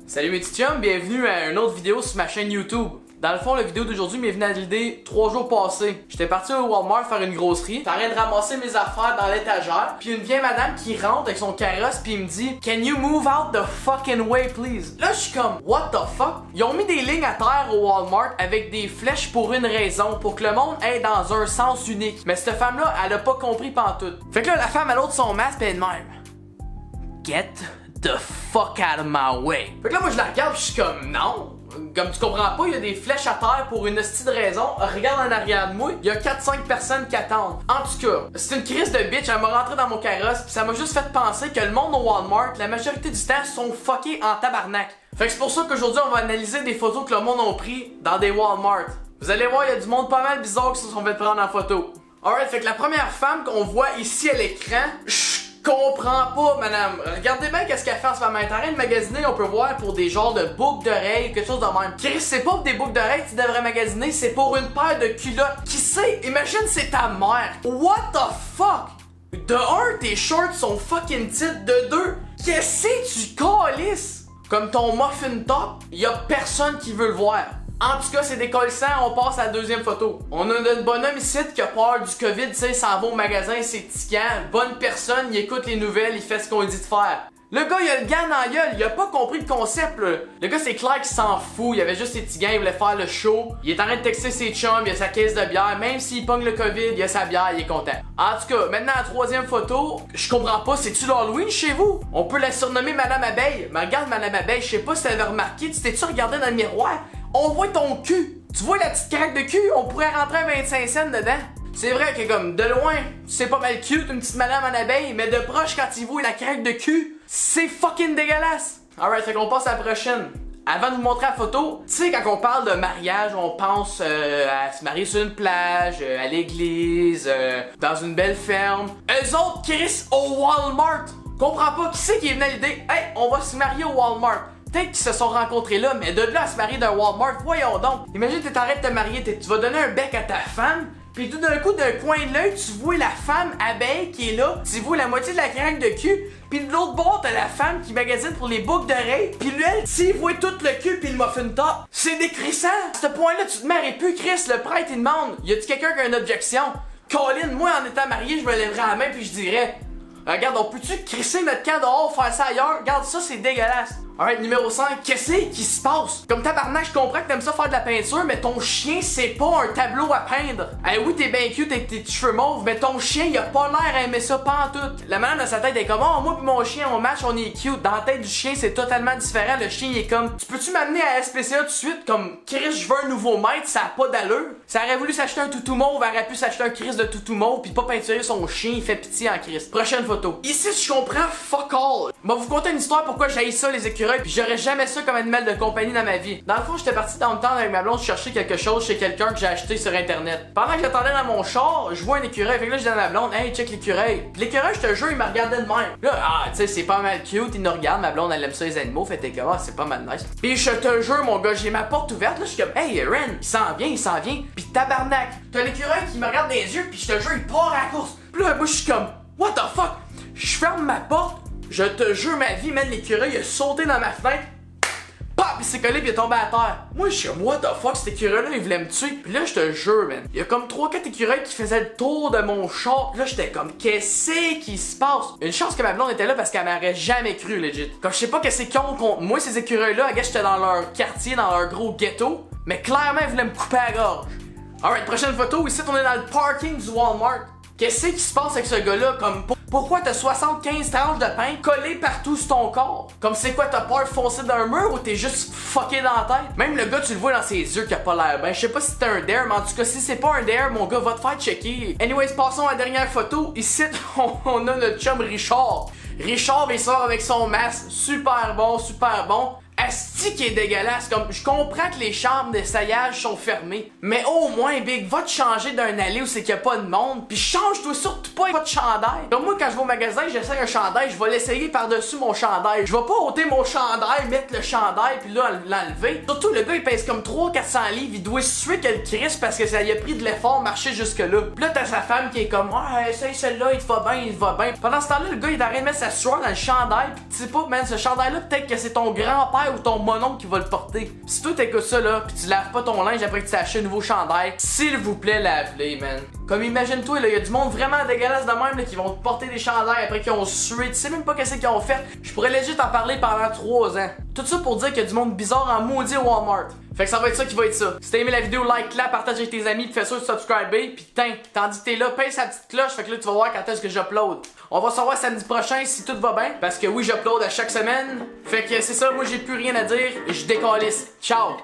Salut mes petits chums, bienvenue à une autre vidéo sur ma chaîne YouTube. Dans le fond, la vidéo d'aujourd'hui m'est venue à l'idée 3 jours passés. J'étais parti au Walmart faire une grosserie. J'étais en train de ramasser mes affaires dans l'étagère. Puis une vieille madame qui rentre avec son carrosse puis me dit "Can you move out the fucking way please?" Là je suis comme "What the fuck?" Ils ont mis des lignes à terre au Walmart avec des flèches pour une raison, pour que le monde aille dans un sens unique. Mais cette femme-là, elle a pas compris pantoute. Fait que là, la femme elle ôte son masque pis elle est de même "Get the fuck out of my way." Fait que là moi je la regarde pis je suis comme "Non. Comme tu comprends pas, il y a des flèches à terre pour une hostie de raison. Regarde en arrière de moi, il y a 4-5 personnes qui attendent. En tout cas, c'est une crise de bitch, elle m'a rentré dans mon carrosse pis ça m'a juste fait penser que le monde au Walmart, la majorité du temps, sont fuckés en tabarnak. Fait que c'est pour ça qu'aujourd'hui on va analyser des photos que le monde a pris dans des Walmart. Vous allez voir, il y a du monde pas mal bizarre qui se sont fait prendre en photo. Alright, fait que la première femme qu'on voit ici à l'écran, comprends pas, madame. Regardez bien qu'est-ce qu'elle fait en ce moment. Elle est en train de magasiner, on peut voir, pour des genres de boucles d'oreilles, quelque chose de même. Chris, c'est pas pour des boucles d'oreilles que tu devrais magasiner, c'est pour une paire de culottes. Qui sait? Imagine c'est ta mère. What the fuck? De un, tes shorts sont fucking tight. De deux, qu'est-ce que tu calisses? Comme ton muffin top, y a personne qui veut le voir. En tout cas, c'est décollissant, on passe à la deuxième photo. On a notre bonhomme ici qui a peur du COVID, tu sais, il s'en va au magasin, c'est tiquant. Bonne personne, il écoute les nouvelles, il fait ce qu'on lui dit de faire. Le gars, il a le gars dans la gueule, il a pas compris le concept, là. Le gars, c'est clair qu'il s'en fout, il avait juste ses petits gants, il voulait faire le show. Il est en train de texter ses chums, il a sa caisse de bière, même s'il pogne le COVID, il a sa bière, il est content. En tout cas, maintenant, la troisième photo, je comprends pas, c'est-tu l'Halloween chez vous? On peut la surnommer Madame Abeille. Mais regarde, Madame Abeille, je sais pas si t'avais remarqué, tu t'es-tu regardé dans le miroir? On voit ton cul. Tu vois la petite craque de cul? On pourrait rentrer un 25 cents dedans. C'est vrai que comme de loin, c'est pas mal cute, une petite madame en abeille, mais de proche quand il voit la craque de cul, c'est fucking dégueulasse. Alright, fait qu'on passe à la prochaine. Avant de vous montrer la photo, tu sais quand on parle de mariage, on pense à se marier sur une plage, à l'église, dans une belle ferme. Eux autres, Chris, au Walmart. Comprends pas, qui c'est qui est venu à l'idée? Hey, on va se marier au Walmart. Peut-être qu'ils se sont rencontrés là, mais de là à se marier d'un Walmart, voyons donc. Imagine t'es en train de te marier, tu vas donner un bec à ta femme, puis tout d'un coup, d'un coin de l'œil, tu vois la femme abeille qui est là, tu vois la moitié de la craque de cul, puis de l'autre bord, t'as la femme qui magasine pour les boucles d'oreilles, puis lui, elle, tu vois tout le cul puis le muffin top. C'est décrissant. À ce point-là, tu te maries plus, Chris, le prêtre, il demande, y a-tu quelqu'un qui a une objection? Colin, moi, en étant marié, je me lèverais la main puis je dirais, regarde, on peut-tu crisser notre camp dehors, faire ça ailleurs? Regarde, ça, c'est dégueulasse. Alright, numéro 5, qu'est-ce qui se passe? Comme tabarnak, je comprends que t'aimes ça faire de la peinture, mais ton chien, c'est pas un tableau à peindre. Eh oui, t'es ben cute avec tes cheveux mauves, mais ton chien, il a pas l'air à aimer ça pantoute. La madame dans sa tête est comme, oh, moi pis mon chien, on match, on est cute. Dans la tête du chien, c'est totalement différent. Le chien, il est comme, tu peux-tu m'amener à SPCA tout de suite? Comme, Chris, je veux un nouveau maître, ça a pas d'allure. Ça aurait voulu s'acheter un toutou mauve, elle aurait pu s'acheter un Chris de toutou mauve, pis pas peinturer son chien, il fait pitié en Chris. Prochaine photo. Ici, je comprends fuck all. Moi, vous conter une histoire pourquoi j'haïs ça, les écureuils, pis j'aurais jamais ça comme animal de compagnie dans ma vie. Dans le fond, j'étais parti dans le temps avec ma blonde chercher quelque chose chez quelqu'un que j'ai acheté sur internet. Pendant que j'attendais dans mon char, je vois un écureuil. Fait que là, je dis à ma blonde, hey, check l'écureuil. L'écureuil, je te jure, il me regardait de même. Là, tu sais, c'est pas mal cute, il nous regarde. Ma blonde, elle aime ça les animaux. Fait que, c'est pas mal nice. Pis je te jure, mon gars, j'ai ma porte ouverte. Là, je suis comme, hey, Ren, il s'en vient, il s'en vient. Pis tabarnak, t'as l'écureuil qui me regarde dans les yeux. Pis je te jure, il part à la course. Pis là, moi, je suis comme, what the fuck? Je ferme ma porte. Je te jure, ma vie, man, l'écureuil, il a sauté dans ma fenêtre. Pap! Il s'est collé pis il est tombé à terre. Moi, je suis comme, what the fuck, cet écureuil-là, il voulait me tuer. Pis là, je te jure, man. Il y a comme 3-4 écureuils qui faisaient le tour de mon char. Pis là, j'étais comme, qu'est-ce qui se passe? Une chance que ma blonde était là parce qu'elle m'aurait jamais cru, legit. Comme je sais pas qu'est-ce qu'ils ont contre moi, ces écureuils-là. I guess j'étais dans leur quartier, dans leur gros ghetto. Mais clairement, ils voulaient me couper la gorge. Alright, prochaine photo. Ici, on est dans le parking du Walmart. Qu'est-ce qui se passe avec ce gars-là? Comme, pourquoi t'as 75 tranches de pain collées partout sur ton corps? Comme c'est quoi, t'as peur de foncer dans un mur ou t'es juste fucké dans la tête? Même le gars, tu le vois dans ses yeux qu'il a pas l'air ben. Je sais pas si c'est un dare, mais en tout cas, si c'est pas un dare, mon gars, va te faire checker. Anyways, passons à la dernière photo. Ici, on a notre chum Richard. Richard, il sort avec son masque. Super bon, super bon. Asti esti qui est dégueulasse. Comme, je comprends que les chambres d'essayage sont fermées, mais au moins, Big, va te changer d'un allée où c'est qu'il y a pas de monde, puis change-toi surtout pas de chandail. Comme moi, quand je vais au magasin, j'essaye un chandail, je vais l'essayer par-dessus mon chandail. Je vais pas ôter mon chandail, mettre le chandail, puis là, l'enlever. Surtout, le gars, il pèse comme 300-400 livres, il doit se suer qu'elle crisse parce que ça y a pris de l'effort marcher jusque-là. Puis là, t'as sa femme qui est comme, ouais, essaye celle-là, il te va bien, il te va bien. Pendant ce temps-là, le gars, il est en train de mettre sa sueur dans le chandail, pis tu sais pas, man, ce chandail-là, peut-être que c'est ton grand-père ou ton mononcle qui va le porter. Pis si toi t'écoutes ça, là, pis tu laves pas ton linge après que tu as acheté un nouveau chandail, s'il vous plaît, lave-les, man. Comme imagine-toi, là, y a du monde vraiment dégueulasse de même, là, qui vont te porter des chandails après qu'ils ont sué, tu sais même pas qu'est-ce qu'ils ont fait. Je pourrais legit en parler pendant 3 ans. Tout ça pour dire qu'il y a du monde bizarre en maudit au Walmart. Fait que ça va être ça qui va être ça. Si t'as aimé la vidéo, like-la, partage avec tes amis, pis fais sûr de subscriber, pis tandis que t'es là, pince la petite cloche, fait que là tu vas voir quand est-ce que j'upload. On va savoir samedi prochain si tout va bien, parce que oui, j'upload à chaque semaine. Fait que c'est ça, moi j'ai plus rien à dire, je décalisse. Ciao!